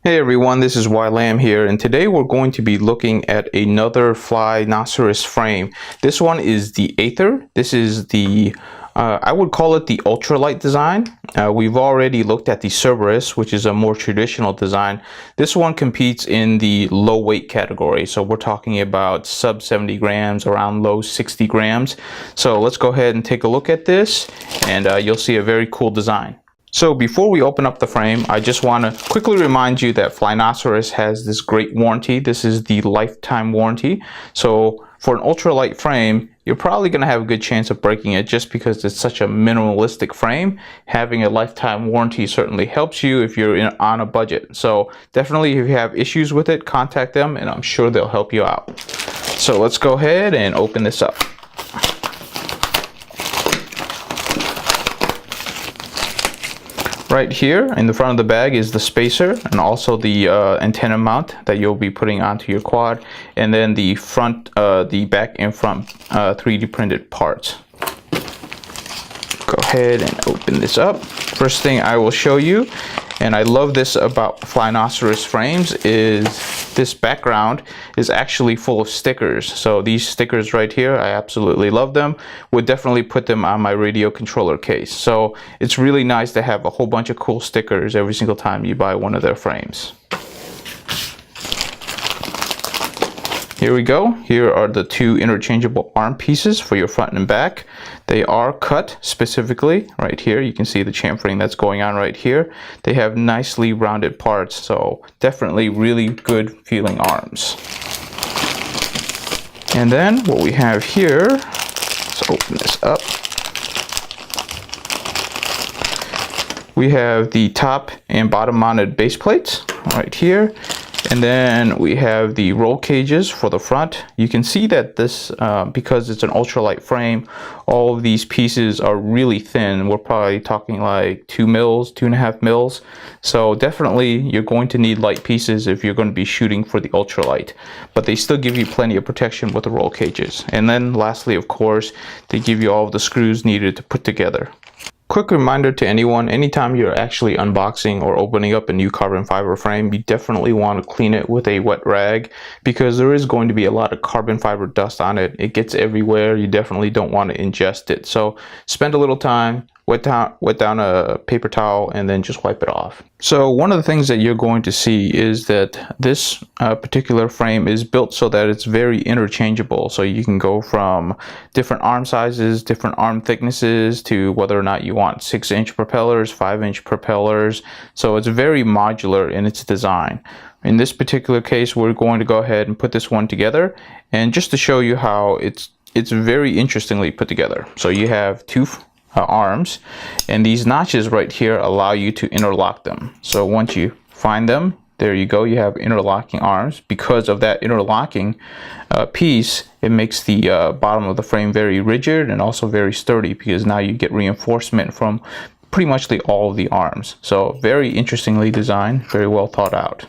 Hey everyone, this is Lam here, and today we're going to be looking at another Flynoceros frame. This one is the Æther. This is the, I would call it the ultralight design. We've already looked at the Cerberus, which is a more traditional design. This one competes in the low weight category, so we're talking about sub 70 grams, around low 60 grams. So let's go ahead and take a look at this, and you'll see a very cool design. So before we open up the frame, I just want to quickly remind you that Flynoceros has this great warranty. This is the lifetime warranty. So for an ultralight frame, you're probably going to have a good chance of breaking it just because it's such a minimalistic frame. Having a lifetime warranty certainly helps you if you're on a budget. So definitely if you have issues with it, contact them and I'm sure they'll help you out. So let's go ahead and open this up. Right here in the front of the bag is the spacer and also the antenna mount that you'll be putting onto your quad, and then the back and front 3D printed parts. Go ahead and open this up. First thing I will show you, and I love this about Flynoceros frames, is this background is actually full of stickers. So these stickers right here, I absolutely love them. Would definitely put them on my radio controller case. So it's really nice to have a whole bunch of cool stickers every single time you buy one of their frames. Here we go. Here are the two interchangeable arm pieces for your front and back. They are cut specifically right here. You can see the chamfering that's going on right here. They have nicely rounded parts, so definitely really good feeling arms. And then what we have here, let's open this up. We have the top and bottom mounted base plates right here. And then we have the roll cages for the front. You can see that this, because it's an ultralight frame, all of these pieces are really thin. We're probably talking like 2 mils, 2.5 mils. So definitely you're going to need light pieces if you're going to be shooting for the ultralight. But they still give you plenty of protection with the roll cages. And then lastly, of course, they give you all of the screws needed to put together. Quick reminder to anyone, anytime you're actually unboxing or opening up a new carbon fiber frame, you definitely want to clean it with a wet rag because there is going to be a lot of carbon fiber dust on it. It gets everywhere. You definitely don't want to ingest it. So spend a little time, wet down a paper towel, and then just wipe it off. So one of the things that you're going to see is that this particular frame is built so that it's very interchangeable. So you can go from different arm sizes, different arm thicknesses, to whether or not you want 6-inch propellers, 5-inch propellers. So it's very modular in its design. In this particular case, we're going to go ahead and put this one together. And just to show you how it's very interestingly put together. So you have two arms, and these notches right here allow you to interlock them. So once you find them, there you go, you have interlocking arms. Because of that interlocking piece, it makes the bottom of the frame very rigid and also very sturdy, because now you get reinforcement from pretty much all of the arms. So very interestingly designed, very well thought out.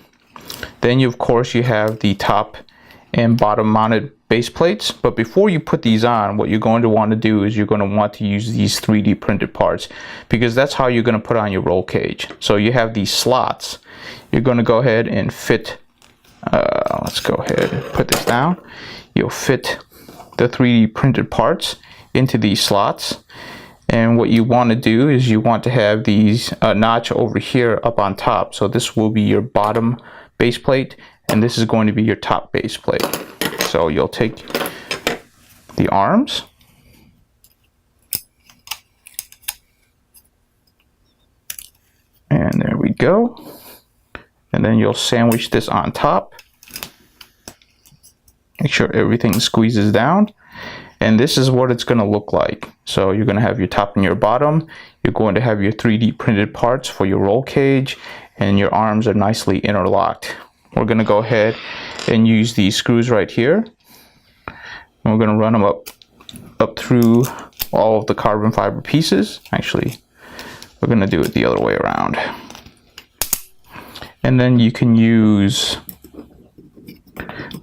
Then of course you have the top and bottom mounted base plates, but before you put these on, what you're going to want to do is you're going to want to use these 3D printed parts, because that's how you're going to put on your roll cage. So you have these slots. You're going to go ahead and fit, let's go ahead and put this down. You'll fit the 3D printed parts into these slots, and what you want to do is you want to have these notch over here up on top. So this will be your bottom base plate, and this is going to be your top base plate. So you'll take the arms, and there we go, and then you'll sandwich this on top. Make sure everything squeezes down, and this is what it's going to look like. So you're going to have your top and your bottom. You're going to have your 3D printed parts for your roll cage, and your arms are nicely interlocked. We're going to go ahead and use these screws right here. And we're going to run them up through all of the carbon fiber pieces. Actually, we're going to do it the other way around. And then you can use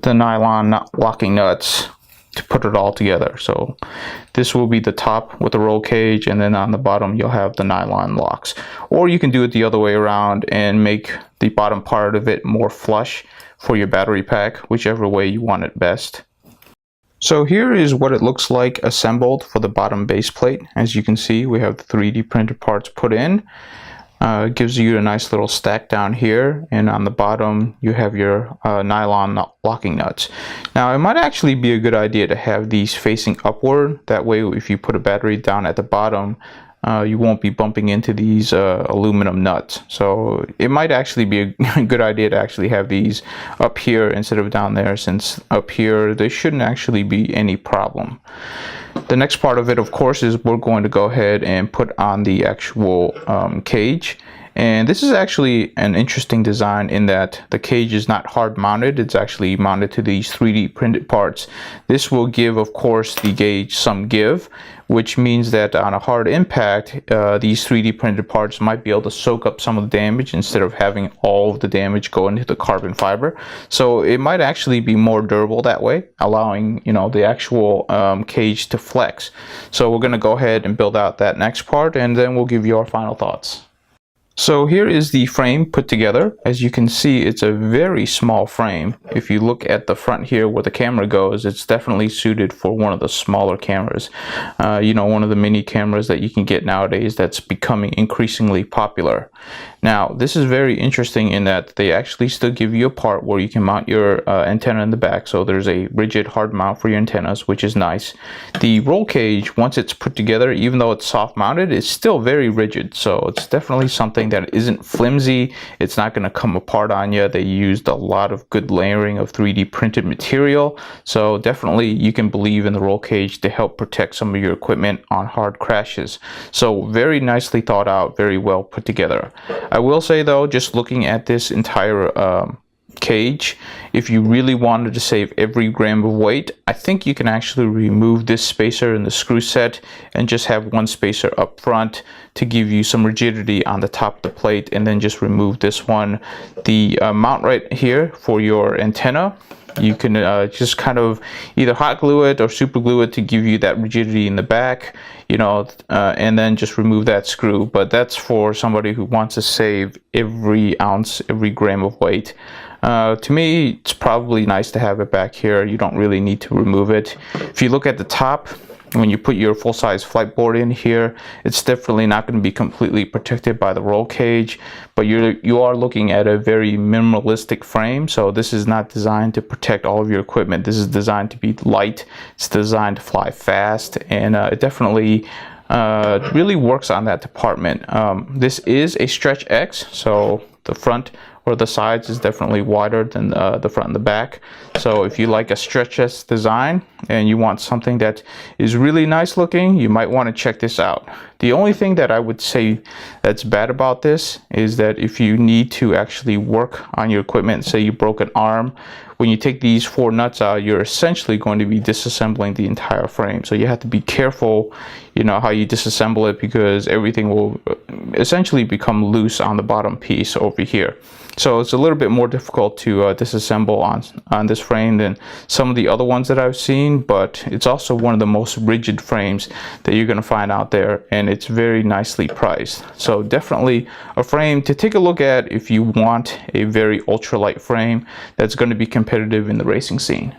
the nylon locking nuts to put it all together. So this will be the top with the roll cage, and then on the bottom you'll have the nylon locks. Or you can do it the other way around and make the bottom part of it more flush for your battery pack, whichever way you want it best. So here is what it looks like assembled for the bottom base plate. As you can see, we have the 3D printed parts put in. It gives you a nice little stack down here, and on the bottom you have your nylon locking nuts. Now it might actually be a good idea to have these facing upward. That way if you put a battery down at the bottom, you won't be bumping into these aluminum nuts. So it might actually be a good idea to actually have these up here instead of down there, since up here there shouldn't actually be any problem. The next part of it, of course, is we're going to go ahead and put on the actual cage. And this is actually an interesting design in that the cage is not hard mounted. It's actually mounted to these 3D printed parts. This will give, of course, the gauge some give, which means that on a hard impact, these 3D printed parts might be able to soak up some of the damage instead of having all of the damage go into the carbon fiber. So it might actually be more durable that way, allowing, you know, the actual cage to flex. So we're going to go ahead and build out that next part, and then we'll give you our final thoughts. So here is the frame put together. As you can see, it's a very small frame. If you look at the front here where the camera goes, it's definitely suited for one of the smaller cameras. You know, one of the mini cameras that you can get nowadays that's becoming increasingly popular. Now, this is very interesting in that they actually still give you a part where you can mount your antenna in the back. So there's a rigid hard mount for your antennas, which is nice. The roll cage, once it's put together, even though it's soft mounted, it's still very rigid. So it's definitely something that isn't flimsy. It's not going to come apart on you. They used a lot of good layering of 3D printed material. So definitely you can believe in the roll cage to help protect some of your equipment on hard crashes. So very nicely thought out, very well put together. I will say though, just looking at this entire cage, if you really wanted to save every gram of weight, I think you can actually remove this spacer in the screw set and just have one spacer up front to give you some rigidity on the top of the plate, and then just remove this one. The mount right here for your antenna, you can just kind of either hot glue it or super glue it to give you that rigidity in the back, you know, and then just remove that screw. But that's for somebody who wants to save every ounce, every gram of weight. To me, it's probably nice to have it back here. You don't really need to remove it. If you look at the top, when you put your full-size flight board in here, it's definitely not going to be completely protected by the roll cage, but you are looking at a very minimalistic frame. So this is not designed to protect all of your equipment. This is designed to be light. It's designed to fly fast, and it definitely really works on that department. This is a stretch X, so the front or the sides is definitely wider than the front and the back. So if you like a stretch S design and you want something that is really nice looking, you might want to check this out. The only thing that I would say that's bad about this is that if you need to actually work on your equipment, say you broke an arm, when you take these 4 nuts out, you're essentially going to be disassembling the entire frame. So you have to be careful, you know, how you disassemble it, because everything will essentially become loose on the bottom piece over here. So it's a little bit more difficult to disassemble on this frame than some of the other ones that I've seen, but it's also one of the most rigid frames that you're going to find out there, and it's very nicely priced. So definitely a frame to take a look at if you want a very ultralight frame that's going to be competitive in the racing scene.